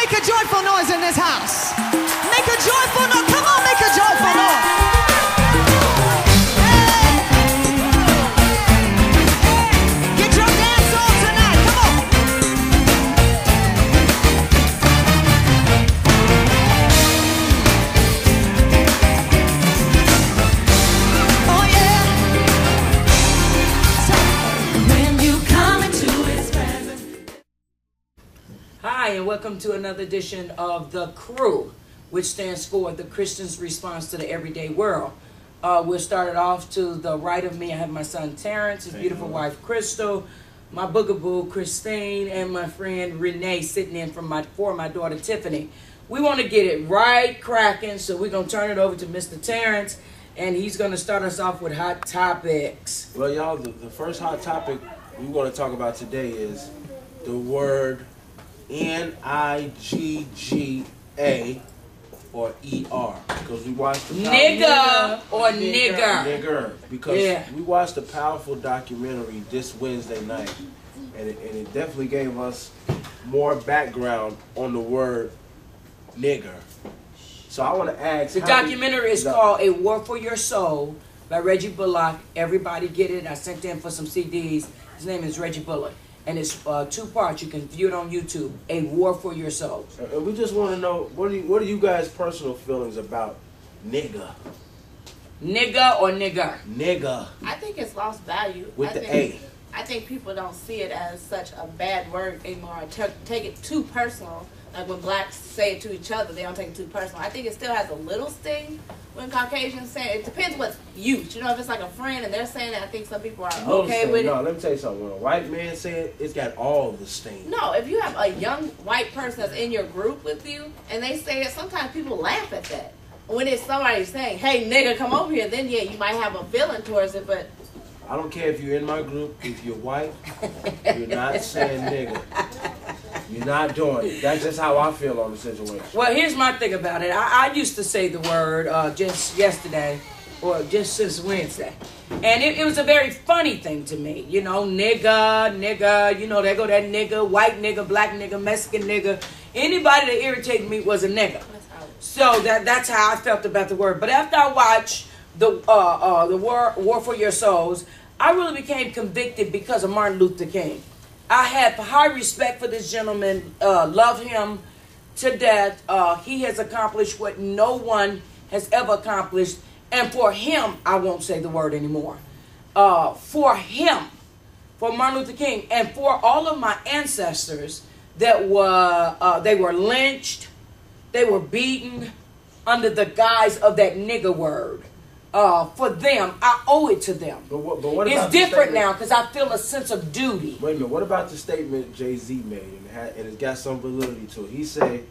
make a joyful noise in this house? Make a joyful noise. Come on, make a joyful noise. Hi, and welcome to another edition of The Crew, which stands for The Christian's Response to the Everyday World. We'll start it off to the right of me. I have my son Terrence, his beautiful wife Crystal, my boogaboo Christine, and my friend Renee sitting in for my daughter Tiffany. We want to get it right cracking, so we're going to turn it over to Mr. Terrence, and he's going to start us off with hot topics. Well, y'all, the first hot topic we want to talk about today is the word N-I-G-G-A or E-R, because we watched the nigga or nigger. Nigger, because we watched a powerful documentary this Wednesday night, and it definitely gave us more background on the word nigger. So I want to ask, the documentary is called A War for Your Soul by Reggie Bullock. Everybody get it. I sent in for some CDs. His name is Reggie Bullock. And it's 2 parts. You can view it on YouTube. A War for Your Soul. And we just want to know, what are you guys' personal feelings about nigga? Nigga or nigger? Nigga. I think it's lost value. With the A. I think people don't see it as such a bad word anymore. Take it too personal. Like when blacks say it to each other, they don't take it too personal. I think it still has a little sting when Caucasians say it. It depends what's used. You know, if it's like a friend and they're saying it, I think some people are okay with it. No, let me tell you something. When a white man say it, it's got all the sting. No, if you have a young white person that's in your group with you and they say it, sometimes people laugh at that. When it's somebody saying, hey, nigga, come over here, then yeah, you might have a feeling towards it, but I don't care if you're in my group, if you're white, you're not saying nigga. You're not doing it. That's just how I feel on the situation. Well, here's my thing about it. I used to say the word just yesterday, or just since Wednesday. And it was a very funny thing to me. You know, nigga, you know, there go that nigga, white nigga, black nigga, Mexican nigga. Anybody that irritated me was a nigga. So that's how I felt about the word. But after I watched the War for Your Souls, I really became convicted because of Martin Luther King. I have high respect for this gentleman, love him to death. He has accomplished what no one has ever accomplished. And for him, I won't say the word anymore. For him, for Martin Luther King, and for all of my ancestors that they were lynched, they were beaten under the guise of that nigger word. For them, I owe it to them. But what about it's different now because I feel a sense of duty. Wait a minute. What about the statement Jay-Z made, and it's got some validity to it? He said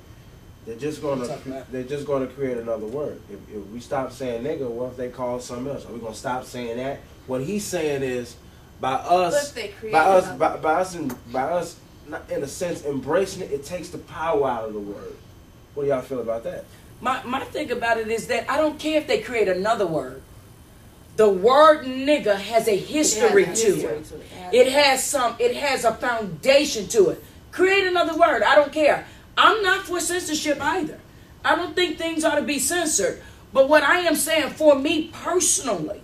they're just going to create another word. If we stop saying nigga, what if they call something else? Are we going to stop saying that? What he's saying is, by us, in a sense embracing it, it takes the power out of the word. What do y'all feel about that? My thing about it is that I don't care if they create another word. The word nigga has a history to it. It has a foundation to it. Create another word. I don't care. I'm not for censorship either. I don't think things ought to be censored. But what I am saying, for me personally,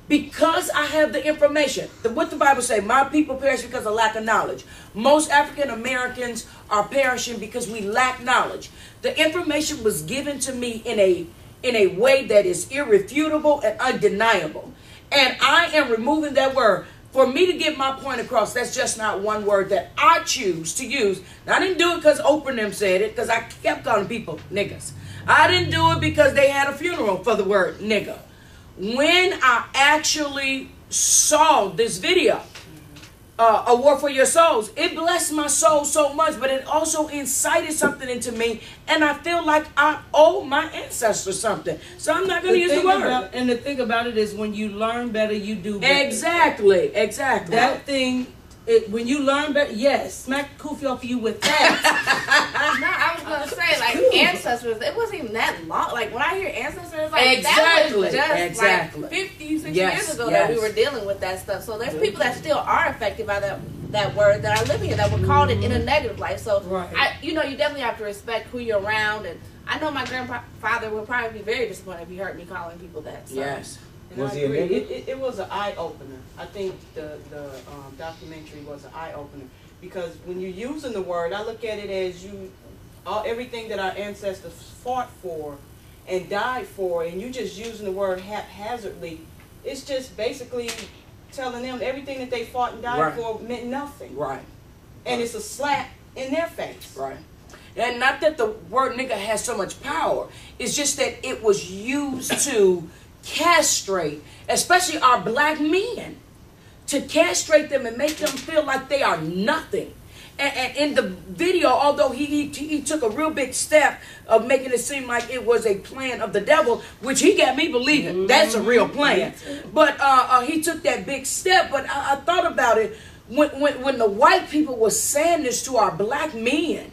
because I have the information, what the Bible say, my people perish because of lack of knowledge. Most African Americans are perishing because we lack knowledge. The information was given to me in a way that is irrefutable and undeniable. And I am removing that word. For me to get my point across, that's just not one word that I choose to use. Now, I didn't do it because Oprah and them said it, because I kept calling people niggas. I didn't do it because they had a funeral for the word nigga. When I actually saw this video, A War for Your Souls, it blessed my soul so much, but it also incited something into me, and I feel like I owe my ancestors something. So I'm not going to use the word. And the thing about it is, when you learn better, you do better. Exactly. That thing, when you learn better, yes, smack Koofy off of you with that. No, I was going to say, like, ancestors, it wasn't even that long. Like, when I hear ancestors, like, exactly. that was just, like, 50, 60 years ago that we were dealing with that stuff. So there's people that still are affected by that that word that are living it, that would call it in a negative light. So, Right. you definitely have to respect who you're around. And I know my grandfather would probably be very disappointed if he heard me calling people that. So. Yes. And Was I he a agree. nigga? It was an eye opener. I think the documentary was an eye opener because when you're using the word, I look at it as everything that our ancestors fought for and died for, and you just using the word haphazardly. It's just basically telling them everything that they fought and died Right. for meant nothing, Right. and it's a slap in their face. Right. And not that the word nigga has so much power. It's just that it was used to castrate, especially our black men, to castrate them and make them feel like they are nothing. And in the video, although he took a real big step of making it seem like it was a plan of the devil, which he got me believing that's a real plan. But he took that big step. But I thought about it when the white people were saying this to our black men.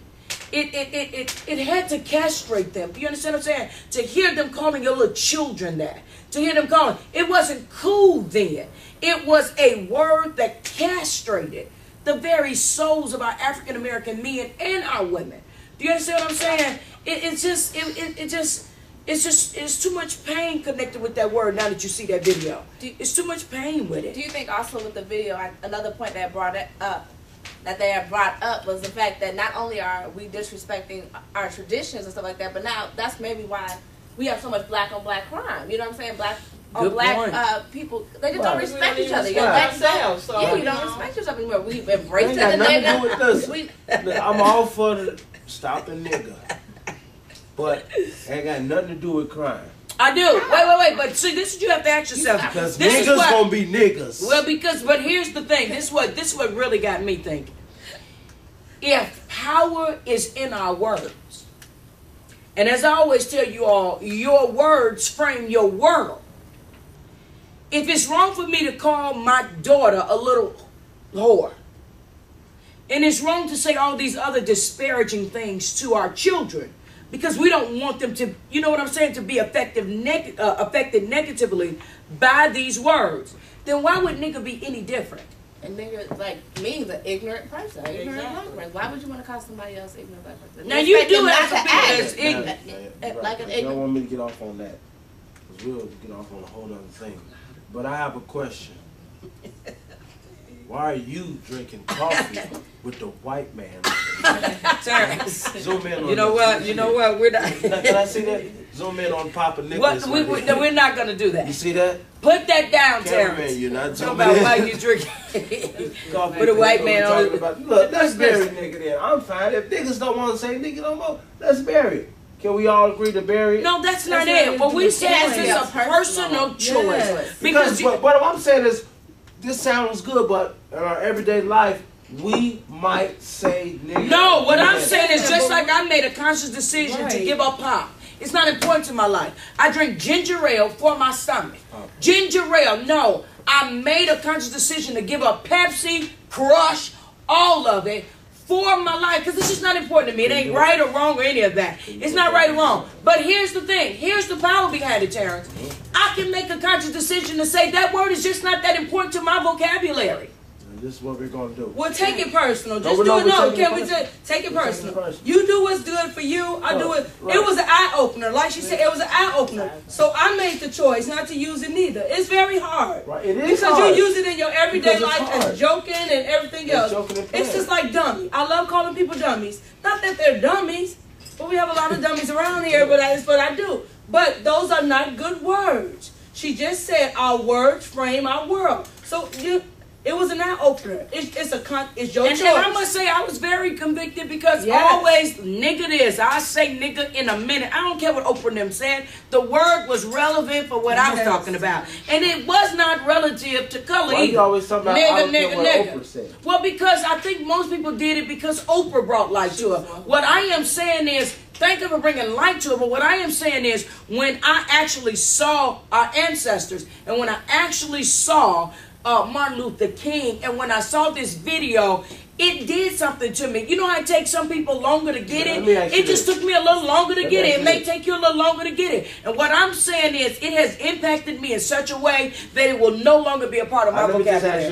It had to castrate them. Do you understand what I'm saying? To hear them calling your little children that. To hear them calling. It wasn't cool then. It was a word that castrated the very souls of our African American men and our women. Do you understand what I'm saying? It's too much pain connected with that word now that you see that video. It's too much pain with it. Do you think also with the video, another point that they have brought up was the fact that not only are we disrespecting our traditions and stuff like that, but now that's maybe why we have so much black on black crime. You know what I'm saying? Black on Good black point. people, they just Right. don't respect We each don't other. even Your respect black ourselves, so, yeah, you you don't know. respect yourself anymore. We Ain't embrace got the nothing to do with nigga. this. We, I'm all for the stopping nigga, but ain't got nothing to do with crime. I do. Wait. But see, this is you have to ask yourself. Because This is niggas what- gonna be niggas. Well, but here's the thing. This is what really got me thinking. If power is in our words, and as I always tell you all, your words frame your world. If it's wrong for me to call my daughter a little whore, and it's wrong to say all these other disparaging things to our children, because we don't want them to, you know what I'm saying, to be affected negatively by these words, then why would nigga be any different? and nigga like me, the ignorant person, ignorant Exactly. black person. Why would you want to call somebody else ignorant black person? Now you Expect do them have not some to people act. that's ignorant. Right. Like an You don't want me to get off on that. Because we'll get off on a whole other thing. But I have a question. Why are you drinking coffee with the white man? Terrence, Zoom in on you know this. what? You know what? We're not. Can I see that? Zoom in on Papa Nicholas. What, we're not gonna do You that. see that? Put that down, Cameraman, Terrence. you're not Talk zooming about in. why you drinking. Coffee With a white we're man on talking it. about. Look, let's bury nigga then. I'm fine. If niggas don't want to say nigga no more, let's bury it. Can we all agree to bury it? No, that's not That's it. not What we it. said Yes, is yes, it's a personal choice. Yes. Because but what I'm saying is, this sounds good, but in our everyday life, we might say nigga. No, what I'm Yeah. saying is just like I made a conscious decision to Right. give up pop. It's not important to my life. I drink ginger ale for my stomach. Ginger ale, no. I made a conscious decision to give up Pepsi, Crush, all of it for my life because this is not important to me. It ain't right or wrong or any of that. It's not right or wrong. But here's the thing. Here's the power behind it, Terrence. I can make a conscious decision to say that word is just not that important to my vocabulary. And this is what we're gonna do. Well, take it personal. No, Just we're do not- it. we're No, taking can it we personal. just take it We're taking personal? it personal. You do what's good for you. I do it. Right. It was an eye opener. Like she said, it was an eye opener. So I made the choice not to use it neither. It's very hard. Right, it is because hard. you use it in your everyday Because it's life hard. as joking and everything It's else. joking and It's playing. just like dummy. I love calling people dummies. Not that they're dummies, but we have a lot of dummies around here. But that's what I do. But those are not good words. She just said our words frame our world. So it was an eye opener. It's your And choice. I must say, I was very convicted because Yes. always nigga this. I say nigga in a minute. I don't care what Oprah and them said. The word was relevant for what I was Yes. talking about. And it was not relative to color Why either. you always talking about I don't care what nigga. Oprah said? Well, because I think most people did it because Oprah brought light to it. What I am saying is, thank you for bringing light to it, but what I am saying is, when I actually saw our ancestors, and when I actually saw Martin Luther King, and when I saw this video, it did something to me. You know how it takes some people longer to get Let me ask it? you It just this. took me a little longer to Let get me it. ask It you may this. take you a little longer to get it. And what I'm saying is, it has impacted me in such a way that it will no longer be a part of my Let me just ask vocabulary. you